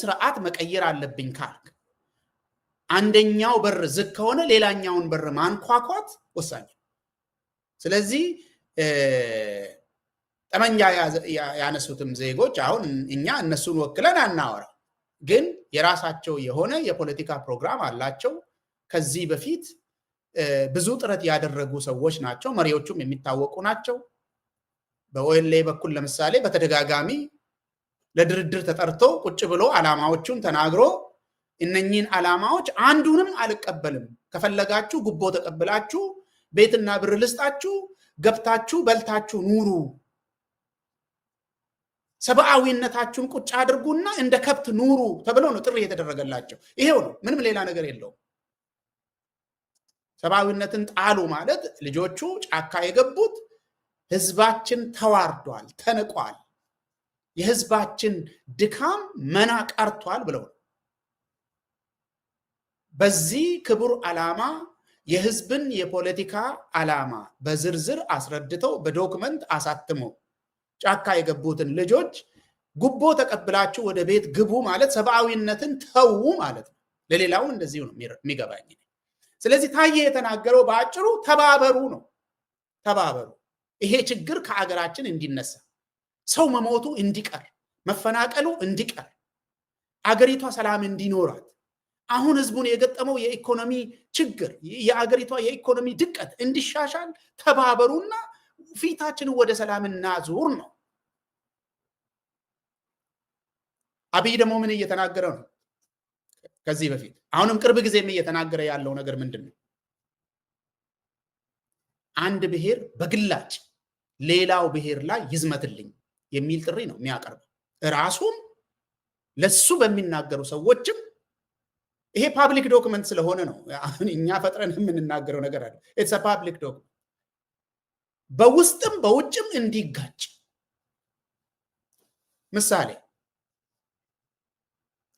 ስርዓት መቀየር አለብኝ ካልክ አንደኛው በር ዝግ ከሆነ ሌላኛውን በር ማንኳኳት ወሳኝ። ስለዚህ ጠመንጃ ያነሱትም ዜጎች አሁን እኛ እነሱን ወክለን አናወራ፣ ግን የራሳቸው የሆነ የፖለቲካ ፕሮግራም አላቸው። ከዚህ በፊት ብዙ ጥረት ያደረጉ ሰዎች ናቸው። መሪዎቹም የሚታወቁ ናቸው። በኦኤልኤ በኩል ለምሳሌ በተደጋጋሚ ለድርድር ተጠርቶ ቁጭ ብሎ ዓላማዎቹን ተናግሮ እነኚህን ዓላማዎች አንዱንም አልቀበልም፣ ከፈለጋችሁ ጉቦ ተቀብላችሁ ቤትና ብር ልስጣችሁ፣ ገብታችሁ በልታችሁ ኑሩ፣ ሰብአዊነታችሁን ቁጭ አድርጉና እንደ ከብት ኑሩ ተብሎ ነው ጥሪ የተደረገላቸው። ይሄው ነው፣ ምንም ሌላ ነገር የለውም። ሰብአዊነትን ጣሉ ማለት ልጆቹ ጫካ የገቡት ህዝባችን ተዋርዷል፣ ተንቋል፣ የህዝባችን ድካም መና ቀርቷል ብለው በዚህ ክቡር ዓላማ የህዝብን የፖለቲካ ዓላማ በዝርዝር አስረድተው በዶክመንት አሳትመው ጫካ የገቡትን ልጆች ጉቦ ተቀብላችሁ ወደ ቤት ግቡ ማለት ሰብአዊነትን ተዉ ማለት ነው። ለሌላው እንደዚሁ ነው የሚገባኝ። ስለዚህ ታዬ የተናገረው በአጭሩ ተባበሩ ነው። ተባበሩ፣ ይሄ ችግር ከአገራችን እንዲነሳ፣ ሰው መሞቱ እንዲቀር፣ መፈናቀሉ እንዲቀር፣ አገሪቷ ሰላም እንዲኖራት፣ አሁን ህዝቡን የገጠመው የኢኮኖሚ ችግር፣ የአገሪቷ የኢኮኖሚ ድቀት እንዲሻሻል ተባበሩና ፊታችንን ወደ ሰላም እናዙር ነው። አብይ ደግሞ ምን እየተናገረ ነው? ከዚህ በፊት አሁንም ቅርብ ጊዜም እየተናገረ ያለው ነገር ምንድን ነው? አንድ ብሔር በግላጭ ሌላው ብሔር ላይ ይዝመትልኝ የሚል ጥሪ ነው የሚያቀርበው። ራሱም ለሱ በሚናገሩ ሰዎችም ይሄ ፓብሊክ ዶክመንት ስለሆነ ነው እኛ ፈጥረን የምንናገረው ነገር አለ። ኢትስ አ ፓብሊክ ዶክመንት በውስጥም በውጭም እንዲጋጭ። ምሳሌ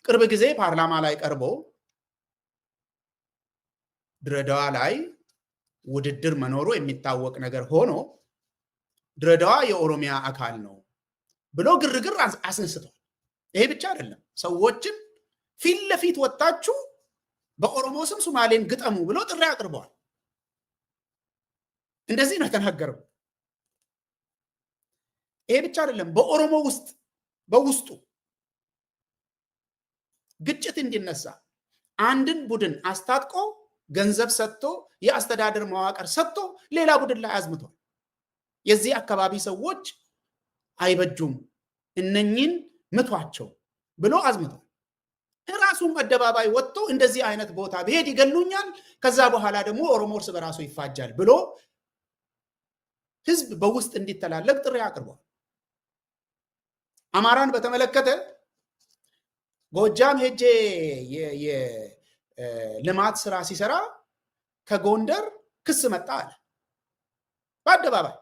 ቅርብ ጊዜ ፓርላማ ላይ ቀርቦ ድሬዳዋ ላይ ውድድር መኖሩ የሚታወቅ ነገር ሆኖ ድሬዳዋ የኦሮሚያ አካል ነው ብሎ ግርግር አስነስቷል። ይሄ ብቻ አይደለም፣ ሰዎችን ፊት ለፊት ወጣችሁ በኦሮሞ ስም ሶማሌን ግጠሙ ብሎ ጥሪ አቅርበዋል። እንደዚህ ነው የተናገረው። ይሄ ብቻ አይደለም፣ በኦሮሞ ውስጥ በውስጡ ግጭት እንዲነሳ አንድን ቡድን አስታጥቆ ገንዘብ ሰጥቶ የአስተዳደር መዋቅር ሰጥቶ ሌላ ቡድን ላይ አዝምቷል። የዚህ አካባቢ ሰዎች አይበጁም፣ እነኚህን ምቷቸው ብሎ አዝምቷል። ራሱም አደባባይ ወጥቶ እንደዚህ አይነት ቦታ ብሄድ ይገሉኛል፣ ከዛ በኋላ ደግሞ ኦሮሞ እርስ በራሱ ይፋጃል ብሎ ህዝብ በውስጥ እንዲተላለቅ ጥሪ አቅርቧል። አማራን በተመለከተ ጎጃም ሄጄ የልማት ስራ ሲሰራ ከጎንደር ክስ መጣ አለ። በአደባባይ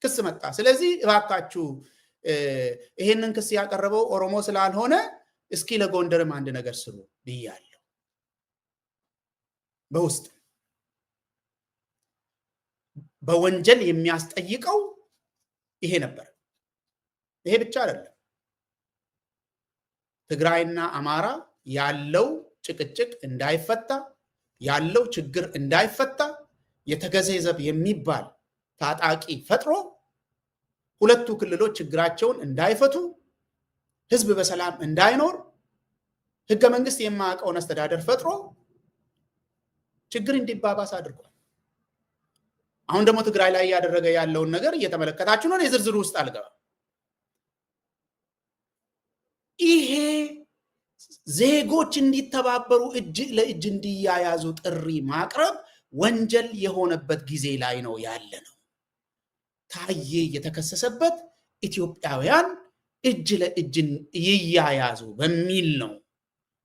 ክስ መጣ። ስለዚህ እባካችሁ ይሄንን ክስ ያቀረበው ኦሮሞ ስላልሆነ እስኪ ለጎንደርም አንድ ነገር ስሩ ብያለሁ። በውስጥ በወንጀል የሚያስጠይቀው ይሄ ነበር። ይሄ ብቻ አይደለም። ትግራይና አማራ ያለው ጭቅጭቅ እንዳይፈታ፣ ያለው ችግር እንዳይፈታ የተገዘዘብ የሚባል ታጣቂ ፈጥሮ ሁለቱ ክልሎች ችግራቸውን እንዳይፈቱ፣ ህዝብ በሰላም እንዳይኖር፣ ህገ መንግስት የማያውቀውን አስተዳደር ፈጥሮ ችግር እንዲባባስ አድርጓል። አሁን ደግሞ ትግራይ ላይ እያደረገ ያለውን ነገር እየተመለከታችሁ ነው። የዝርዝሩ ውስጥ አልገባም። ይሄ ዜጎች እንዲተባበሩ እጅ ለእጅ እንዲያያዙ ጥሪ ማቅረብ ወንጀል የሆነበት ጊዜ ላይ ነው ያለ ነው። ታዬ የተከሰሰበት ኢትዮጵያውያን እጅ ለእጅ ይያያዙ በሚል ነው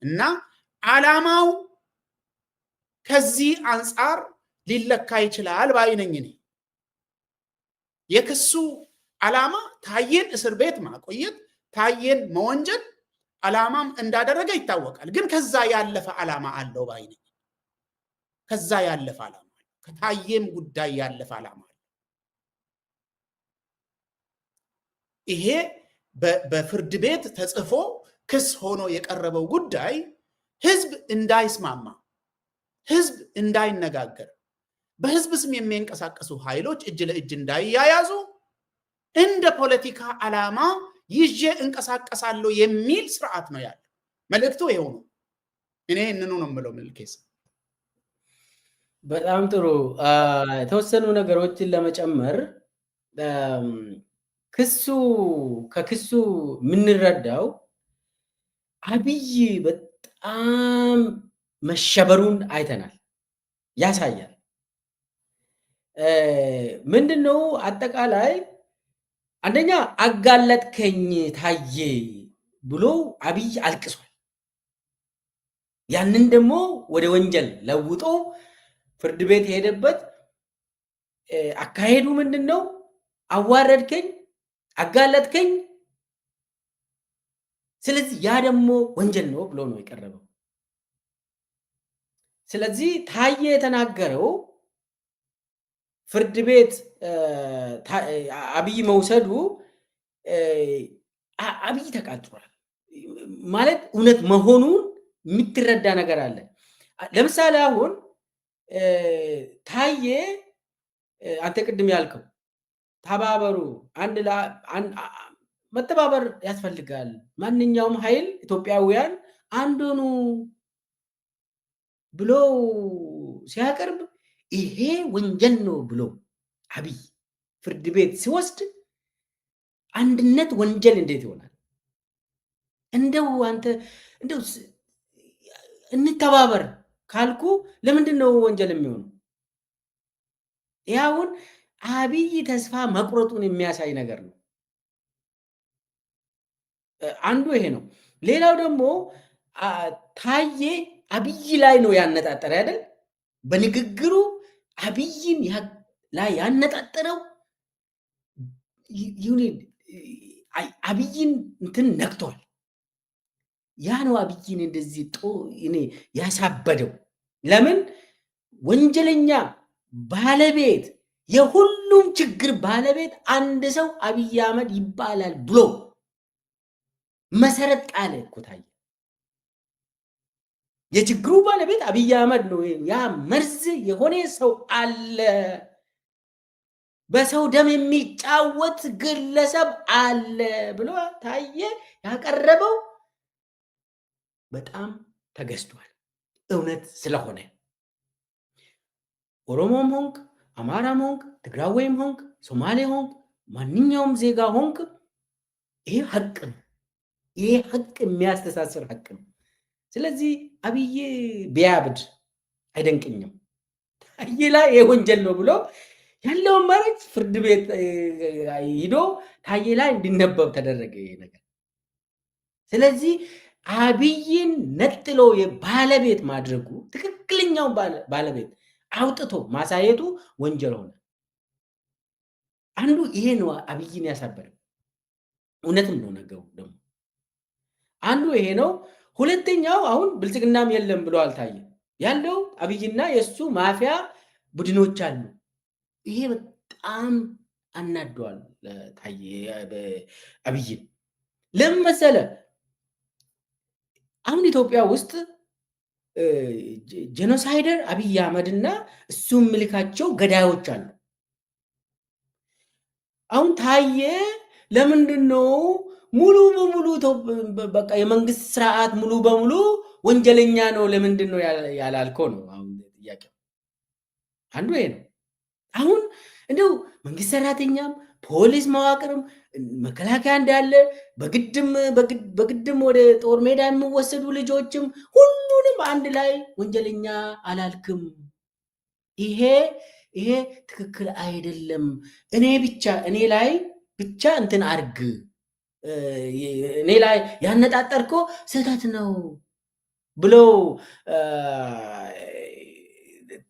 እና ዓላማው ከዚህ አንጻር ሊለካ ይችላል ባይነኝ ነኝ። የክሱ ዓላማ ታዬን እስር ቤት ማቆየት፣ ታዬን መወንጀል ዓላማም እንዳደረገ ይታወቃል። ግን ከዛ ያለፈ ዓላማ አለው ባይነኝ። ከዛ ያለፈ ዓላማ አለው። ከታዬም ጉዳይ ያለፈ ዓላማ አለው። ይሄ በፍርድ ቤት ተጽፎ ክስ ሆኖ የቀረበው ጉዳይ ህዝብ እንዳይስማማ፣ ህዝብ እንዳይነጋገር፣ በህዝብ ስም የሚንቀሳቀሱ ኃይሎች እጅ ለእጅ እንዳይያያዙ እንደ ፖለቲካ ዓላማ ይዤ እንቀሳቀሳለሁ የሚል ስርዓት ነው ያለው። መልእክቱ ይሄው ነው። እኔ እንኑ ነው የምለው ምልኬስ። በጣም ጥሩ። የተወሰኑ ነገሮችን ለመጨመር ከክሱ የምንረዳው አብይ በጣም መሸበሩን አይተናል፣ ያሳያል። ምንድነው አጠቃላይ አንደኛ አጋለጥከኝ ታዬ ብሎ አብይ አልቅሷል። ያንን ደግሞ ወደ ወንጀል ለውጦ ፍርድ ቤት የሄደበት አካሄዱ ምንድነው? አዋረድከኝ፣ አጋለጥከኝ፣ ስለዚህ ያ ደግሞ ወንጀል ነው ብሎ ነው የቀረበው። ስለዚህ ታዬ የተናገረው ፍርድ ቤት አብይ መውሰዱ አብይ ተቃጥሯል ማለት እውነት መሆኑን የምትረዳ ነገር አለ። ለምሳሌ አሁን ታዬ አንተ ቅድም ያልከው ተባበሩ፣ መተባበር ያስፈልጋል፣ ማንኛውም ኃይል ኢትዮጵያውያን አንድ ሆኑ ብሎ ሲያቀርብ ይሄ ወንጀል ነው ብሎ አብይ ፍርድ ቤት ሲወስድ አንድነት ወንጀል እንዴት ይሆናል? እንደው አንተ እንደው እንተባበር ካልኩ ለምንድን ነው ወንጀል የሚሆነው? ያውን አብይ ተስፋ መቁረጡን የሚያሳይ ነገር ነው። አንዱ ይሄ ነው። ሌላው ደግሞ ታዬ አብይ ላይ ነው ያነጣጠረ አይደል? በንግግሩ አብይን ላይ ያነጣጠረው አብይን እንትን ነክቷል። ያ ነው አብይን እንደዚህ ያሳበደው። ለምን ወንጀለኛ ባለቤት የሁሉም ችግር ባለቤት አንድ ሰው አብይ አህመድ ይባላል ብሎ መሰረት ጣለ እኮ ታዬ። የችግሩ ባለቤት አብይ አህመድ ነው። ያ መርዝ የሆነ ሰው አለ፣ በሰው ደም የሚጫወት ግለሰብ አለ ብሎ ታዬ ያቀረበው በጣም ተገዝቷል። እውነት ስለሆነ ኦሮሞም ሆንክ፣ አማራም ሆንክ፣ ትግራዌም ሆንክ፣ ሶማሌ ሆንክ፣ ማንኛውም ዜጋ ሆንክ ይሄ ሀቅ ነው። ይሄ ሀቅ የሚያስተሳስር ሀቅ ነው። ስለዚህ አብይ ቢያብድ አይደንቅኝም። ታዬ ላይ ይሄ ወንጀል ነው ብሎ ያለውን ማለት ፍርድ ቤት ሂዶ ታዬ ላይ እንዲነበብ ተደረገ ይሄ ነገር። ስለዚህ አብይን ነጥሎ ባለቤት ማድረጉ ትክክለኛውን ባለቤት አውጥቶ ማሳየቱ ወንጀል ሆነ። አንዱ ይሄ ነው አብይን ያሳበረው። እውነትም ነው ነገሩ ደግሞ አንዱ ይሄ ነው። ሁለተኛው አሁን ብልጽግናም የለም ብሎ አልታየ ያለው አብይና የሱ ማፊያ ቡድኖች አሉ። ይሄ በጣም አናደዋል ታየ አብይን። ለምን መሰለ? አሁን ኢትዮጵያ ውስጥ ጄኖሳይደር አብይ አህመድና እሱ ምልካቸው ገዳዮች አሉ። አሁን ታየ ለምንድን ነው ሙሉ በሙሉ በቃ የመንግስት ስርዓት ሙሉ በሙሉ ወንጀለኛ ነው ለምንድን ነው ያላልከው ነው አሁን ጥያቄው። አንዱ ይሄ ነው። አሁን እንደው መንግስት ሰራተኛም ፖሊስ መዋቅርም መከላከያ እንዳለ በግድም ወደ ጦር ሜዳ የሚወሰዱ ልጆችም ሁሉንም አንድ ላይ ወንጀለኛ አላልክም። ይሄ ትክክል አይደለም። እኔ ላይ ብቻ እንትን አርግ፣ እኔ ላይ ያነጣጠርከው ስህተት ነው ብሎ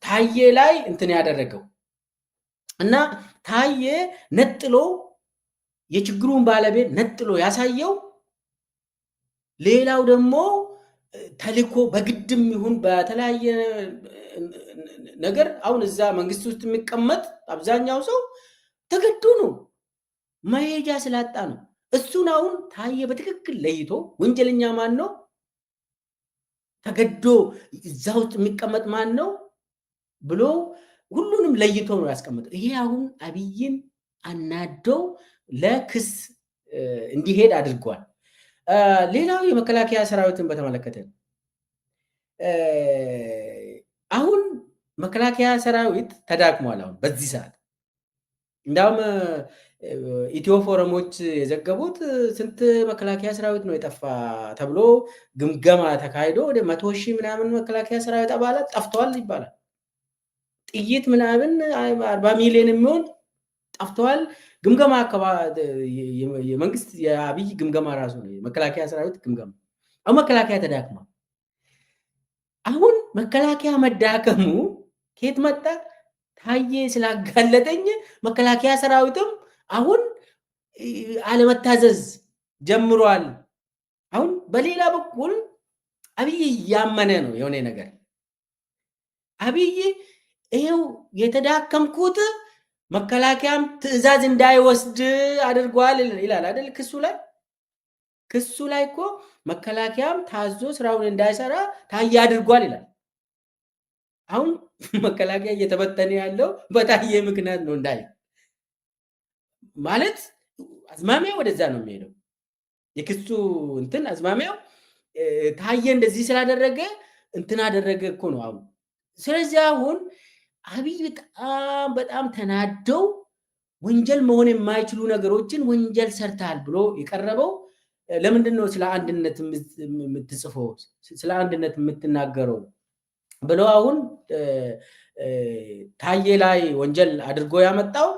ታዬ ላይ እንትን ያደረገው እና ታዬ ነጥሎ የችግሩን ባለቤት ነጥሎ ያሳየው። ሌላው ደግሞ ተልኮ በግድም ይሁን በተለያየ ነገር አሁን እዛ መንግስት ውስጥ የሚቀመጥ አብዛኛው ሰው ተገዶ ነው፣ መሄጃ ስላጣ ነው። እሱን አሁን ታዬ በትክክል ለይቶ ወንጀለኛ ማን ነው፣ ተገዶ እዛ ውስጥ የሚቀመጥ ማን ነው ብሎ ሁሉንም ለይቶ ነው ያስቀመጠው። ይሄ አሁን አብይን አናደው ለክስ እንዲሄድ አድርጓል። ሌላው የመከላከያ ሰራዊትን በተመለከተ አሁን መከላከያ ሰራዊት ተዳክሟል። አሁን በዚህ ሰዓት እንዳውም ኢትዮ ፎረሞች የዘገቡት ስንት መከላከያ ሰራዊት ነው የጠፋ ተብሎ ግምገማ ተካሂዶ ወደ 100,000 ምናምን መከላከያ ሰራዊት አባላት ጠፍተዋል ይባላል። ጥይት ምናምን 40 ሚሊዮን የሚሆን ጠፍተዋል። ግምገማ የመንግስት የአብይ ግምገማ ራሱ ነው የመከላከያ ሰራዊት ግምገማ። አሁን መከላከያ ተዳክሟል። አሁን መከላከያ መዳከሙ ከየት መጣ? ታዬ ስላጋለጠኝ መከላከያ ሰራዊትም አሁን አለመታዘዝ ጀምሯል። አሁን በሌላ በኩል አብይ እያመነ ነው የሆነ ነገር። አብይ ይሄው የተዳከምኩት መከላከያም ትዕዛዝ እንዳይወስድ አድርጓል ይላል አይደል? ክሱ ላይ እኮ መከላከያም ታዞ ስራውን እንዳይሰራ ታዬ አድርጓል ይላል። አሁን መከላከያ እየተበተነ ያለው በታዬ ምክንያት ነው እንዳይ ማለት አዝማሚያው ወደዛ ነው የሚሄደው። የክሱ እንትን አዝማሚያው ታዬ እንደዚህ ስላደረገ እንትን አደረገ እኮ ነው አሁን። ስለዚህ አሁን አብይ በጣም ተናደው ወንጀል መሆን የማይችሉ ነገሮችን ወንጀል ሰርታል ብሎ የቀረበው ለምንድን ነው? ስለ አንድነት የምትጽፈው ስለ አንድነት የምትናገረው ብሎ አሁን ታዬ ላይ ወንጀል አድርጎ ያመጣው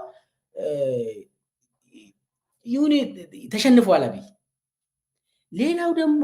ይሁን ተሸንፏል አብይ። ሌላው ደግሞ